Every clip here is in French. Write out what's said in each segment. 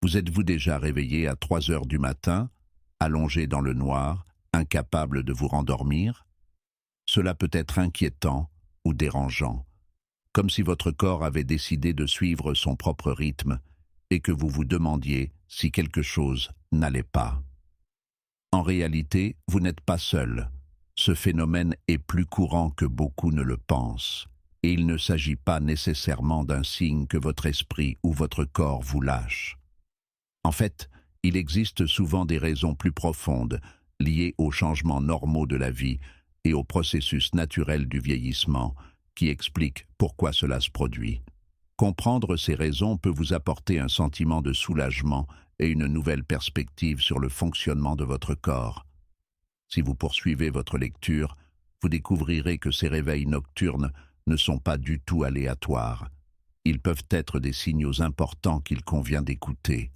Vous êtes-vous déjà réveillé à 3 heures du matin, allongé dans le noir, incapable de vous rendormir? Cela peut être inquiétant ou dérangeant, comme si votre corps avait décidé de suivre son propre rythme et que vous vous demandiez si quelque chose n'allait pas. En réalité, vous n'êtes pas seul. Ce phénomène est plus courant que beaucoup ne le pensent, et il ne s'agit pas nécessairement d'un signe que votre esprit ou votre corps vous lâche. En fait, il existe souvent des raisons plus profondes, liées aux changements normaux de la vie et au processus naturel du vieillissement, qui expliquent pourquoi cela se produit. Comprendre ces raisons peut vous apporter un sentiment de soulagement et une nouvelle perspective sur le fonctionnement de votre corps. Si vous poursuivez votre lecture, vous découvrirez que ces réveils nocturnes ne sont pas du tout aléatoires. Ils peuvent être des signaux importants qu'il convient d'écouter.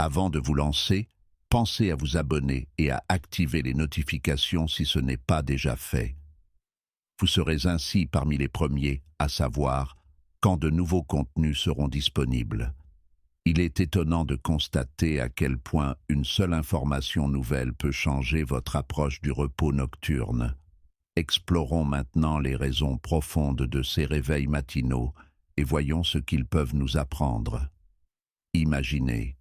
Avant de vous lancer, pensez à vous abonner et à activer les notifications si ce n'est pas déjà fait. Vous serez ainsi parmi les premiers à savoir quand de nouveaux contenus seront disponibles. Il est étonnant de constater à quel point une seule information nouvelle peut changer votre approche du repos nocturne. Explorons maintenant les raisons profondes de ces réveils matinaux et voyons ce qu'ils peuvent nous apprendre. Imaginez,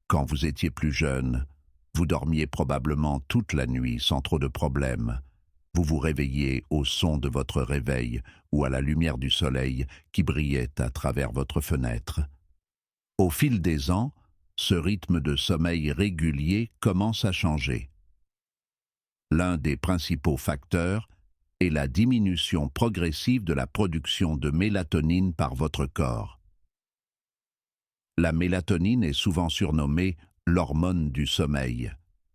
quand vous étiez plus jeune, vous dormiez probablement toute la nuit sans trop de problèmes. Vous vous réveilliez au son de votre réveil ou à la lumière du soleil qui brillait à travers votre fenêtre. Au fil des ans, ce rythme de sommeil régulier commence à changer. L'un des principaux facteurs est la diminution progressive de la production de mélatonine par votre corps. La mélatonine est souvent surnommée l'hormone du sommeil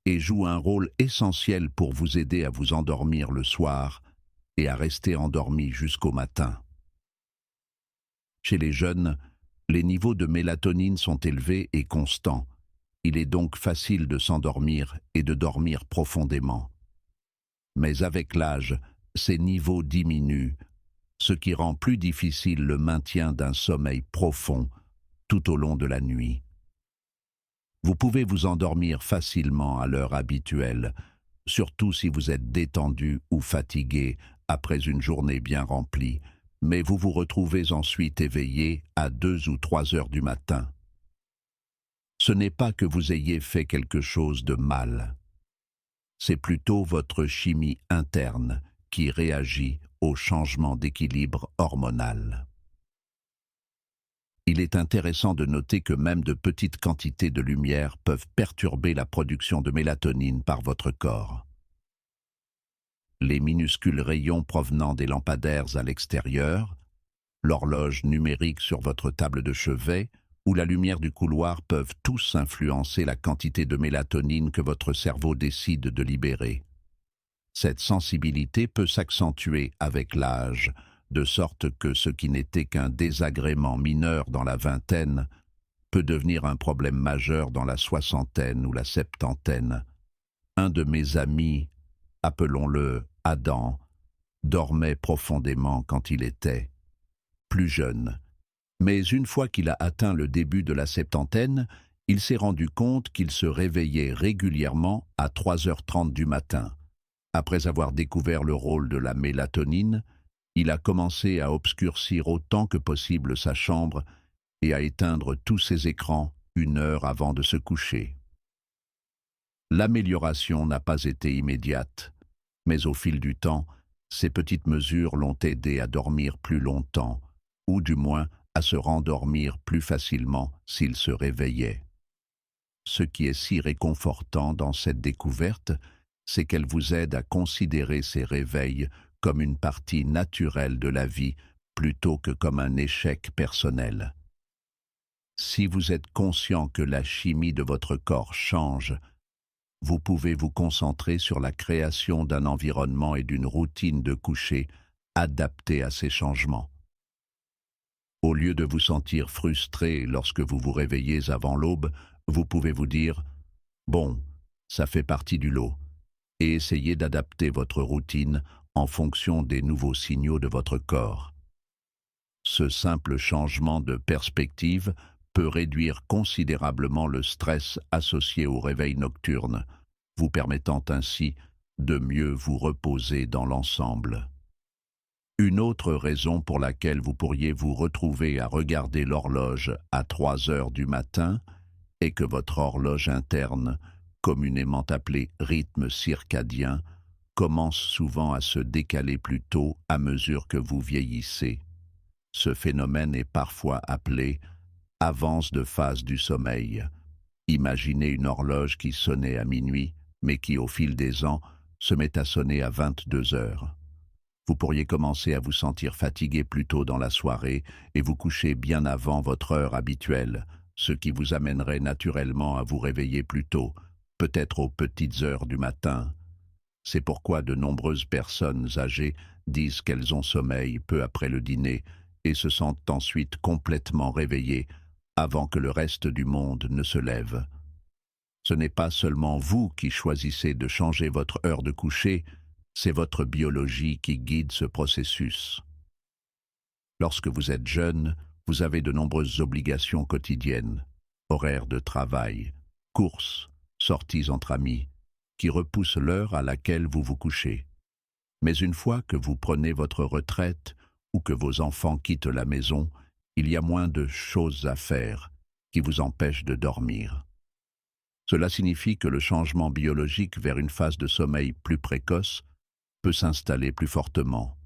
et joue un rôle essentiel pour vous aider à vous endormir le soir et à rester endormi jusqu'au matin. Chez les jeunes, les niveaux de mélatonine sont élevés et constants. Il est donc facile de s'endormir et de dormir profondément. Mais avec l'âge, ces niveaux diminuent, ce qui rend plus difficile le maintien d'un sommeil profond tout au long de la nuit. Vous pouvez vous endormir facilement à l'heure habituelle, surtout si vous êtes détendu ou fatigué après une journée bien remplie, mais vous vous retrouvez ensuite éveillé à 2 ou 3 heures du matin. Ce n'est pas que vous ayez fait quelque chose de mal. C'est plutôt votre chimie interne qui réagit au changement d'équilibre hormonal. Il est intéressant de noter que même de petites quantités de lumière peuvent perturber la production de mélatonine par votre corps. Les minuscules rayons provenant des lampadaires à l'extérieur, l'horloge numérique sur votre table de chevet ou la lumière du couloir peuvent tous influencer la quantité de mélatonine que votre cerveau décide de libérer. Cette sensibilité peut s'accentuer avec l'âge, de sorte que ce qui n'était qu'un désagrément mineur dans la vingtaine peut devenir un problème majeur dans la soixantaine ou la septantaine. Un de mes amis, appelons-le Adam, dormait profondément quand il était plus jeune. Mais une fois qu'il a atteint le début de la septantaine, il s'est rendu compte qu'il se réveillait régulièrement à 3h30 du matin. Après avoir découvert le rôle de la mélatonine, il a commencé à obscurcir autant que possible sa chambre et à éteindre tous ses écrans 1 heure avant de se coucher. L'amélioration n'a pas été immédiate, mais au fil du temps, ces petites mesures l'ont aidé à dormir plus longtemps, ou du moins à se rendormir plus facilement s'il se réveillait. Ce qui est si réconfortant dans cette découverte, c'est qu'elle vous aide à considérer ces réveils comme une partie naturelle de la vie plutôt que comme un échec personnel. Si vous êtes conscient que la chimie de votre corps change, vous pouvez vous concentrer sur la création d'un environnement et d'une routine de coucher adaptés à ces changements. Au lieu de vous sentir frustré lorsque vous vous réveillez avant l'aube, vous pouvez vous dire « Bon, ça fait partie du lot » et essayer d'adapter votre routine en fonction des nouveaux signaux de votre corps. Ce simple changement de perspective peut réduire considérablement le stress associé au réveil nocturne, vous permettant ainsi de mieux vous reposer dans l'ensemble. Une autre raison pour laquelle vous pourriez vous retrouver à regarder l'horloge à 3 heures du matin est que votre horloge interne, communément appelée rythme circadien, commence souvent à se décaler plus tôt à mesure que vous vieillissez. Ce phénomène est parfois appelé avance de phase du sommeil. Imaginez une horloge qui sonnait à minuit, mais qui, au fil des ans, se met à sonner à 22 heures. Vous pourriez commencer à vous sentir fatigué plus tôt dans la soirée et vous coucher bien avant votre heure habituelle, ce qui vous amènerait naturellement à vous réveiller plus tôt, peut-être aux petites heures du matin. C'est pourquoi de nombreuses personnes âgées disent qu'elles ont sommeil peu après le dîner et se sentent ensuite complètement réveillées avant que le reste du monde ne se lève. Ce n'est pas seulement vous qui choisissez de changer votre heure de coucher, c'est votre biologie qui guide ce processus. Lorsque vous êtes jeune, vous avez de nombreuses obligations quotidiennes, horaires de travail, courses, sorties entre amis, qui repoussent l'heure à laquelle vous vous couchez. Mais une fois que vous prenez votre retraite ou que vos enfants quittent la maison, il y a moins de choses à faire qui vous empêchent de dormir. Cela signifie que le changement biologique vers une phase de sommeil plus précoce peut s'installer plus fortement.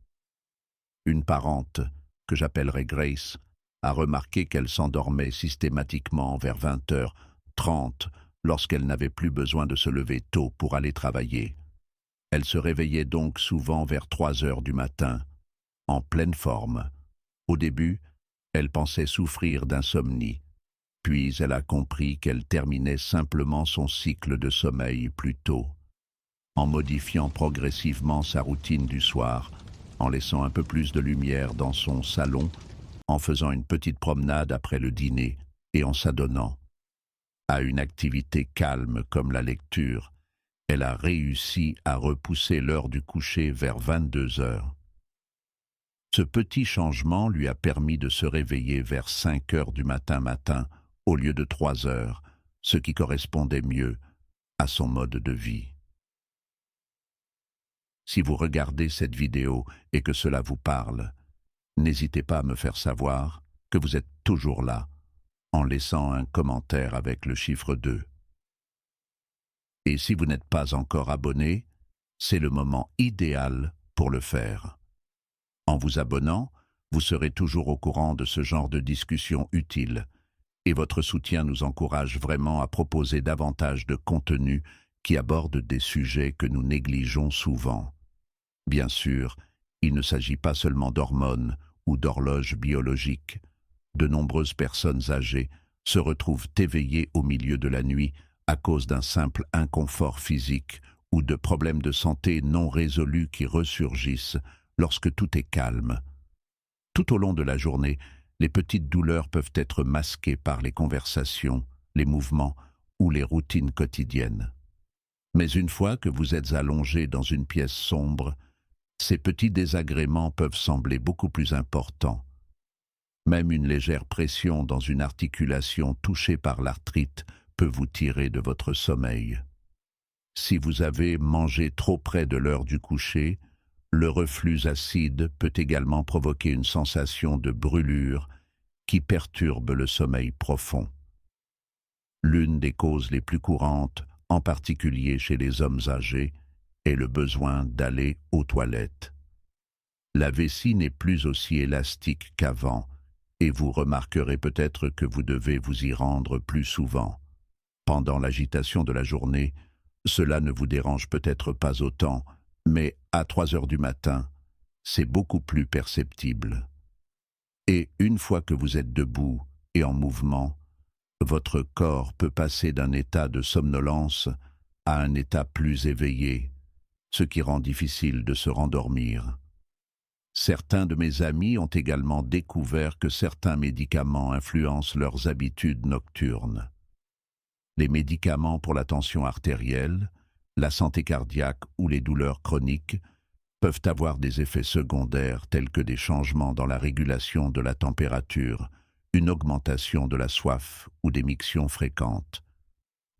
Une parente, que j'appellerai Grace, a remarqué qu'elle s'endormait systématiquement vers 20h30 lorsqu'elle n'avait plus besoin de se lever tôt pour aller travailler. Elle se réveillait donc souvent vers 3 heures du matin, en pleine forme. Au début, elle pensait souffrir d'insomnie, puis elle a compris qu'elle terminait simplement son cycle de sommeil plus tôt. En modifiant progressivement sa routine du soir, en laissant un peu plus de lumière dans son salon, en faisant une petite promenade après le dîner et en s'adonnant à une activité calme comme la lecture, elle a réussi à repousser l'heure du coucher vers 22 heures. Ce petit changement lui a permis de se réveiller vers 5 heures du matin au lieu de 3 heures, ce qui correspondait mieux à son mode de vie. Si vous regardez cette vidéo et que cela vous parle, n'hésitez pas à me faire savoir que vous êtes toujours là, en laissant un commentaire avec le chiffre 2. Et si vous n'êtes pas encore abonné, c'est le moment idéal pour le faire. En vous abonnant, vous serez toujours au courant de ce genre de discussions utiles, et votre soutien nous encourage vraiment à proposer davantage de contenu qui aborde des sujets que nous négligeons souvent. Bien sûr, il ne s'agit pas seulement d'hormones ou d'horloges biologiques. De nombreuses personnes âgées se retrouvent éveillées au milieu de la nuit à cause d'un simple inconfort physique ou de problèmes de santé non résolus qui ressurgissent lorsque tout est calme. Tout au long de la journée, les petites douleurs peuvent être masquées par les conversations, les mouvements ou les routines quotidiennes. Mais une fois que vous êtes allongé dans une pièce sombre, ces petits désagréments peuvent sembler beaucoup plus importants. Même une légère pression dans une articulation touchée par l'arthrite peut vous tirer de votre sommeil. Si vous avez mangé trop près de l'heure du coucher, le reflux acide peut également provoquer une sensation de brûlure qui perturbe le sommeil profond. L'une des causes les plus courantes, en particulier chez les hommes âgés, est le besoin d'aller aux toilettes. La vessie n'est plus aussi élastique qu'avant, et vous remarquerez peut-être que vous devez vous y rendre plus souvent. Pendant l'agitation de la journée, cela ne vous dérange peut-être pas autant, mais à 3 heures du matin, c'est beaucoup plus perceptible. Et une fois que vous êtes debout et en mouvement, votre corps peut passer d'un état de somnolence à un état plus éveillé, ce qui rend difficile de se rendormir. Certains de mes amis ont également découvert que certains médicaments influencent leurs habitudes nocturnes. Les médicaments pour la tension artérielle, la santé cardiaque ou les douleurs chroniques peuvent avoir des effets secondaires tels que des changements dans la régulation de la température, une augmentation de la soif ou des mictions fréquentes.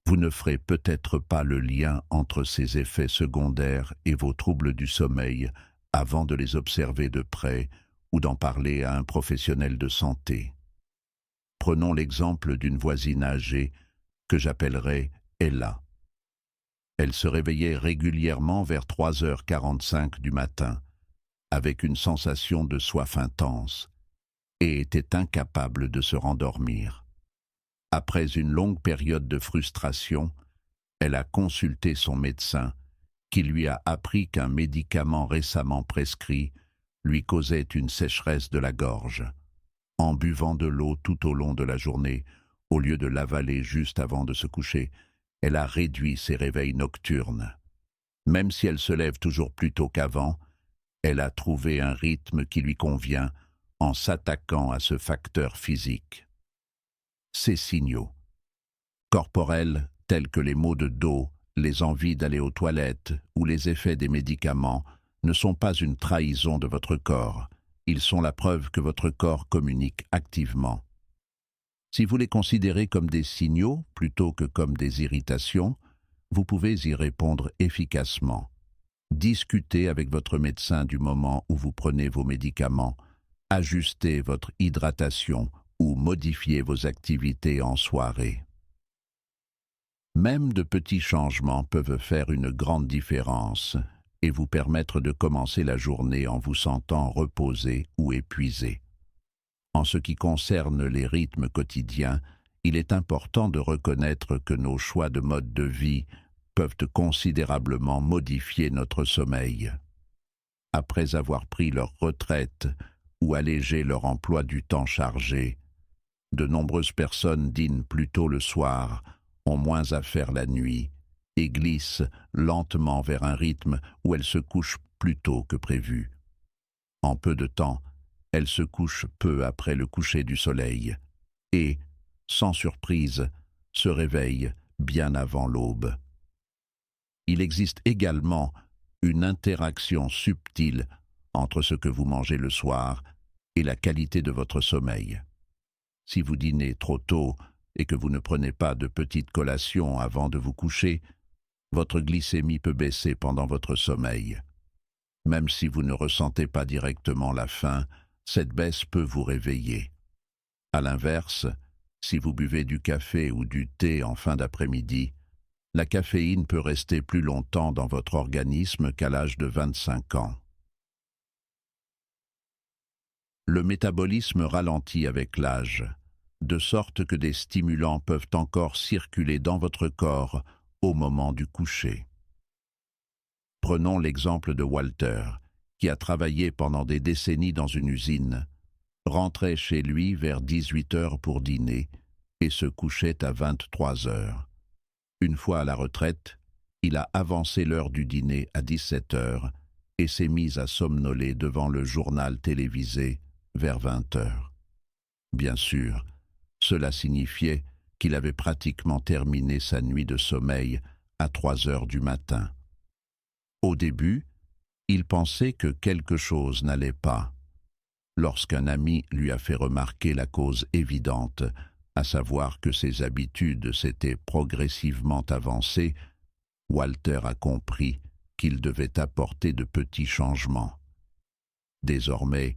Vous ne ferez peut-être pas le lien entre ces effets secondaires et vos troubles du sommeil avant de les observer de près ou d'en parler à un professionnel de santé. Prenons l'exemple d'une voisine âgée que j'appellerai Ella. Elle se réveillait régulièrement vers 3h45 du matin, avec une sensation de soif intense, et était incapable de se rendormir. Après une longue période de frustration, elle a consulté son médecin, qui lui a appris qu'un médicament récemment prescrit lui causait une sécheresse de la gorge. En buvant de l'eau tout au long de la journée, au lieu de l'avaler juste avant de se coucher, elle a réduit ses réveils nocturnes. Même si elle se lève toujours plus tôt qu'avant, elle a trouvé un rythme qui lui convient en s'attaquant à ce facteur physique. Ces signaux corporels tels que les maux de dos, les envies d'aller aux toilettes ou les effets des médicaments ne sont pas une trahison de votre corps. Ils sont la preuve que votre corps communique activement. Si vous les considérez comme des signaux plutôt que comme des irritations, vous pouvez y répondre efficacement. Discutez avec votre médecin du moment où vous prenez vos médicaments, ajustez votre hydratation ou modifiez vos activités en soirée. Même de petits changements peuvent faire une grande différence et vous permettre de commencer la journée en vous sentant reposé ou épuisé. En ce qui concerne les rythmes quotidiens, il est important de reconnaître que nos choix de mode de vie peuvent considérablement modifier notre sommeil. Après avoir pris leur retraite ou allégé leur emploi du temps chargé, de nombreuses personnes dînent plus tôt le soir, ont moins à faire la nuit et glissent lentement vers un rythme où elles se couchent plus tôt que prévu. En peu de temps, elles se couchent peu après le coucher du soleil et, sans surprise, se réveillent bien avant l'aube. Il existe également une interaction subtile entre ce que vous mangez le soir et la qualité de votre sommeil. Si vous dînez trop tôt et que vous ne prenez pas de petites collations avant de vous coucher, votre glycémie peut baisser pendant votre sommeil. Même si vous ne ressentez pas directement la faim, cette baisse peut vous réveiller. À l'inverse, si vous buvez du café ou du thé en fin d'après-midi, la caféine peut rester plus longtemps dans votre organisme qu'à l'âge de 25 ans. Le métabolisme ralentit avec l'âge, de sorte que des stimulants peuvent encore circuler dans votre corps au moment du coucher. Prenons l'exemple de Walter, qui a travaillé pendant des décennies dans une usine, rentrait chez lui vers 18 heures pour dîner et se couchait à 23 heures. Une fois à la retraite, il a avancé l'heure du dîner à 17 heures et s'est mis à somnoler devant le journal télévisé vers 20 heures. Bien sûr, cela signifiait qu'il avait pratiquement terminé sa nuit de sommeil à 3 heures du matin. Au début, il pensait que quelque chose n'allait pas. Lorsqu'un ami lui a fait remarquer la cause évidente, à savoir que ses habitudes s'étaient progressivement avancées, Walter a compris qu'il devait apporter de petits changements. Désormais,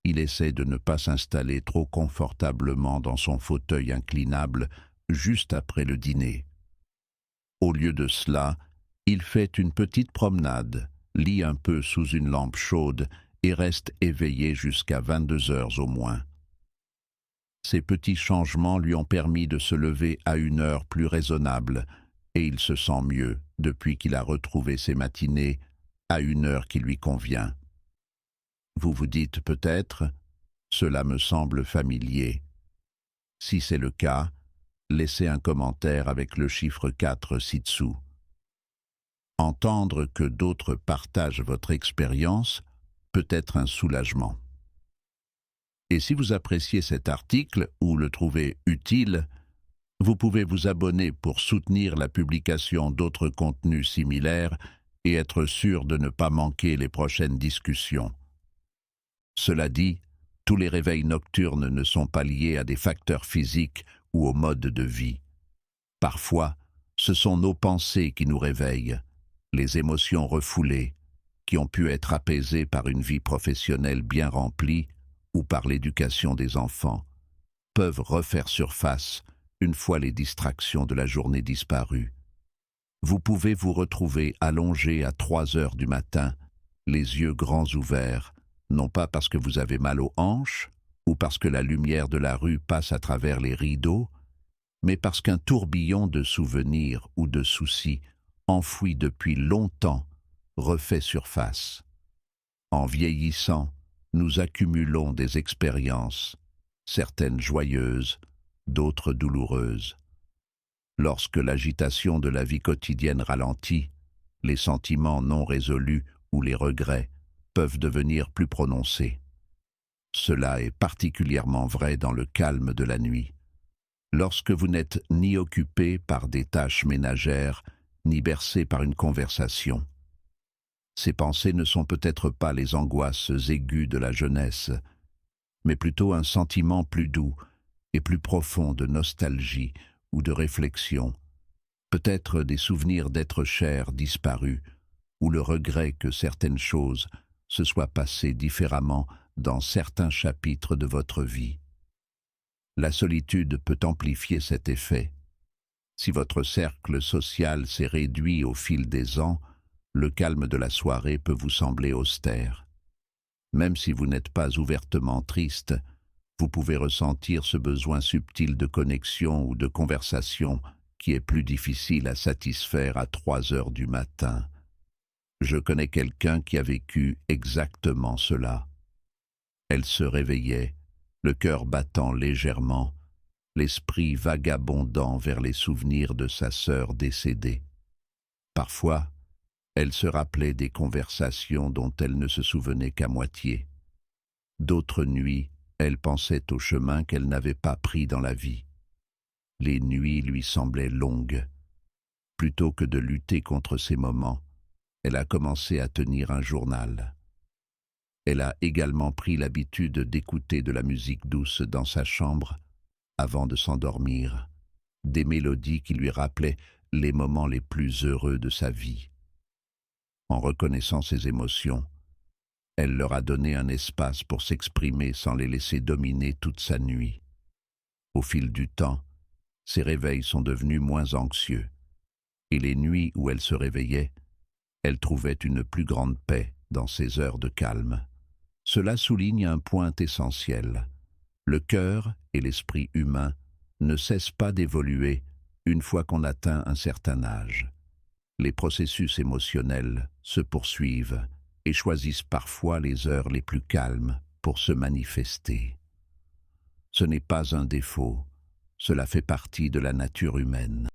il essaie de ne pas s'installer trop confortablement dans son fauteuil inclinable juste après le dîner. Au lieu de cela, il fait une petite promenade, lit un peu sous une lampe chaude et reste éveillé jusqu'à 22 heures au moins. Ces petits changements lui ont permis de se lever à une heure plus raisonnable et il se sent mieux depuis qu'il a retrouvé ses matinées à une heure qui lui convient. Vous vous dites peut-être « Cela me semble familier ». Si c'est le cas, laissez un commentaire avec le chiffre 4 ci-dessous. Entendre que d'autres partagent votre expérience peut être un soulagement. Et si vous appréciez cet article ou le trouvez utile, vous pouvez vous abonner pour soutenir la publication d'autres contenus similaires et être sûr de ne pas manquer les prochaines discussions. Cela dit, Tous les réveils nocturnes ne sont pas liés à des facteurs physiques ou au mode de vie. Parfois, ce sont nos pensées qui nous réveillent, les émotions refoulées, qui ont pu être apaisées par une vie professionnelle bien remplie ou par l'éducation des enfants, peuvent refaire surface une fois les distractions de la journée disparues. Vous pouvez vous retrouver allongé à 3 heures du matin, les yeux grands ouverts, non pas parce que vous avez mal aux hanches ou parce que la lumière de la rue passe à travers les rideaux, mais parce qu'un tourbillon de souvenirs ou de soucis enfouis depuis longtemps refait surface. En vieillissant, nous accumulons des expériences, certaines joyeuses, d'autres douloureuses. Lorsque l'agitation de la vie quotidienne ralentit, les sentiments non résolus ou les regrets peuvent devenir plus prononcés. Cela est particulièrement vrai dans le calme de la nuit, lorsque vous n'êtes ni occupé par des tâches ménagères, ni bercé par une conversation. Ces pensées ne sont peut-être pas les angoisses aiguës de la jeunesse, mais plutôt un sentiment plus doux et plus profond de nostalgie ou de réflexion, peut-être des souvenirs d'êtres chers disparus, ou le regret que certaines choses se soient passées différemment dans certains chapitres de votre vie. La solitude peut amplifier cet effet. Si votre cercle social s'est réduit au fil des ans, le calme de la soirée peut vous sembler austère. Même si vous n'êtes pas ouvertement triste, vous pouvez ressentir ce besoin subtil de connexion ou de conversation qui est plus difficile à satisfaire à 3 heures du matin. Je connais quelqu'un qui a vécu exactement cela. Elle se réveillait, le cœur battant légèrement, l'esprit vagabondant vers les souvenirs de sa sœur décédée. Parfois, elle se rappelait des conversations dont elle ne se souvenait qu'à moitié. D'autres nuits, elle pensait au chemin qu'elle n'avait pas pris dans la vie. Les nuits lui semblaient longues. Plutôt que de lutter contre ces moments, elle a commencé à tenir un journal. Elle a également pris l'habitude d'écouter de la musique douce dans sa chambre avant de s'endormir, des mélodies qui lui rappelaient les moments les plus heureux de sa vie. En reconnaissant ses émotions, elle leur a donné un espace pour s'exprimer sans les laisser dominer toute sa nuit. Au fil du temps, ses réveils sont devenus moins anxieux, et les nuits où elle se réveillait, elle trouvait une plus grande paix dans ces heures de calme. Cela souligne un point essentiel. Le cœur et l'esprit humain ne cessent pas d'évoluer une fois qu'on atteint un certain âge. Les processus émotionnels se poursuivent et choisissent parfois les heures les plus calmes pour se manifester. Ce n'est pas un défaut, cela fait partie de la nature humaine.